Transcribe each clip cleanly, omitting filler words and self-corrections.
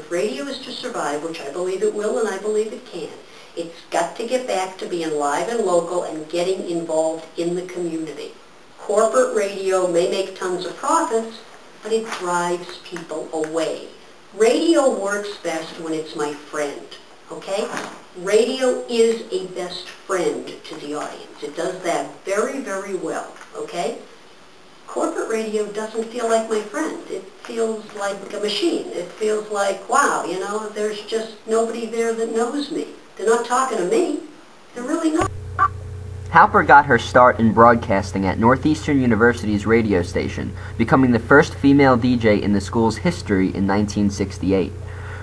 if radio is to survive, which I believe it will and I believe it can, it's got to get back to being live and local and getting involved in the community. Corporate radio may make tons of profits, but it drives people away. Radio works best when it's my friend, okay? Radio is a best friend to the audience. It does that very, very well, okay? Corporate radio doesn't feel like my friend. It feels like a machine. It feels like, wow, you know, there's just nobody there that knows me. They're not talking to me. They're really not. Halper got her start in broadcasting at Northeastern University's radio station, becoming the first female DJ in the school's history in 1968.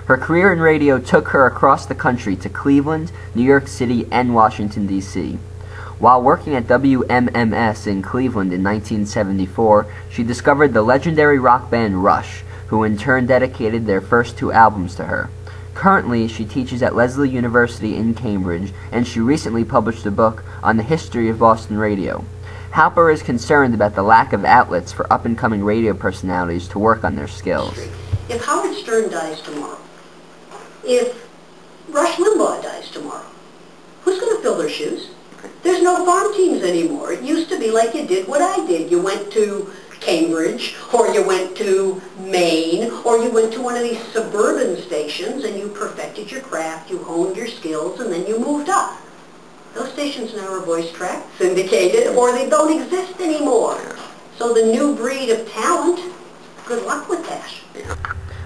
Her career in radio took her across the country to Cleveland, New York City, and Washington, D.C. While working at WMMS in Cleveland in 1974, she discovered the legendary rock band Rush, who in turn dedicated their first 2 albums to her. Currently, she teaches at Lesley University in Cambridge, and she recently published a book on the history of Boston radio. Halper is concerned about the lack of outlets for up-and-coming radio personalities to work on their skills. If Howard Stern dies tomorrow, if Rush Limbaugh dies tomorrow, who's going to fill their shoes? There's no farm teams anymore. It used to be like you did what I did. You went to Cambridge, or you went to Maine, or you went to one of these suburban stations and you perfected your craft, you honed your skills, and then you moved up. Those stations now are voice tracked, syndicated, or they don't exist anymore. So the new breed of talent, good luck with that.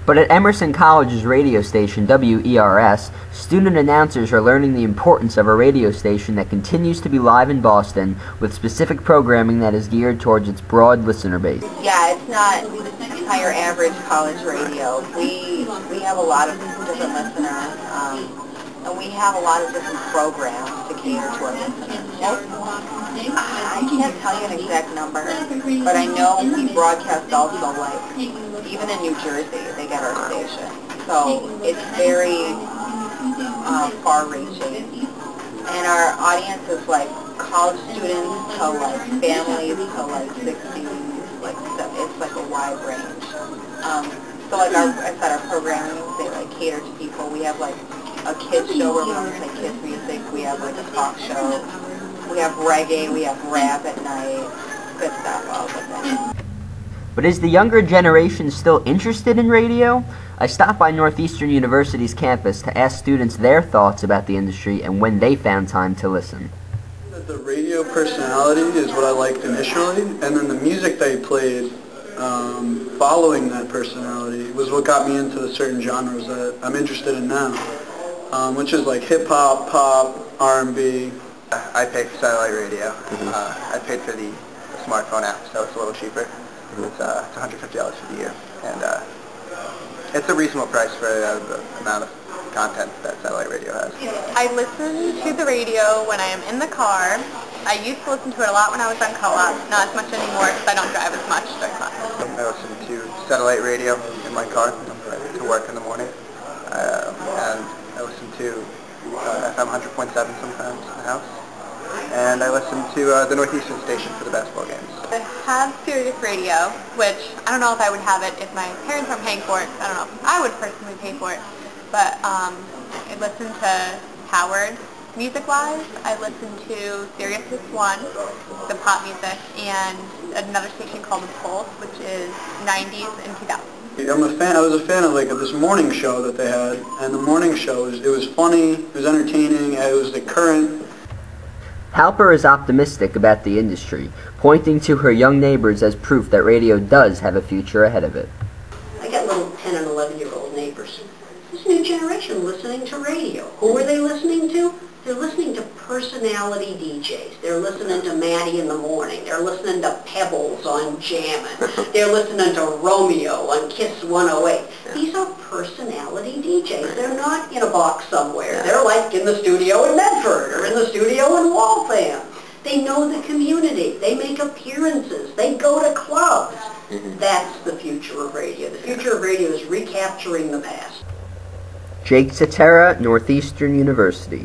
But at Emerson College's radio station, WERS, student announcers are learning the importance of a radio station that continues to be live in Boston with specific programming that is geared towards its broad listener base. Yeah, it's not higher average college radio. We have a lot of different listeners, and we have a lot of different programs to cater to our listeners. I can't tell you an exact number, but I know we broadcast also, like, even in New Jersey, they get our station. So it's very far-reaching. And our audience is like college students to like families to like 60s, like it's like a wide range. So like I said, our programming, they like cater to people. We have like a kids show where we only play kids music. We have like a talk show. We have reggae. We have rap at night. Good stuff, all of that. But is the younger generation still interested in radio? I stopped by Northeastern University's campus to ask students their thoughts about the industry and when they found time to listen. The radio personality is what I liked initially, and then the music they played following that personality was what got me into the certain genres that I'm interested in now, which is like hip-hop, pop, R&B. I paid for satellite radio. I paid for the smartphone app, so it's a little cheaper. It's $150 for the year, and it's a reasonable price for the amount of content that satellite radio has. I listen to the radio when I am in the car. I used to listen to it a lot when I was on co-op, not as much anymore because I don't drive as much during classes. I listen to satellite radio in my car to work in the morning, and I listen to FM 100.7 sometimes in the house, and I listen to the Northeastern station for the basketball games. I have Sirius Radio, which I don't know if I would have it if my parents aren't paying for it. I don't know if I would personally pay for it, but I listen to Howard music-wise. I listen to Sirius One, the pop music, and another station called The Pulse, which is 90s and 2000s. I was a fan of like this morning show that they had, and the morning show it was funny, it was entertaining, it was the current. Halper is optimistic about the industry, pointing to her young neighbors as proof that radio does have a future ahead of it. I got little 10 and 11-year-old neighbors. This new generation listening to radio. Who are they listening to? They're listening to personality DJs. They're listening to Maddie in the morning. They're listening to Pebbles on Jammin'. They're listening to Romeo on Kiss 108. These are personality DJs. They're not in a box somewhere. They're like in the studio in Medford or in the studio in Waltham. They know the community. They make appearances. They go to clubs. That's the future of radio. The future of radio is recapturing the past. Jake Cetera, Northeastern University.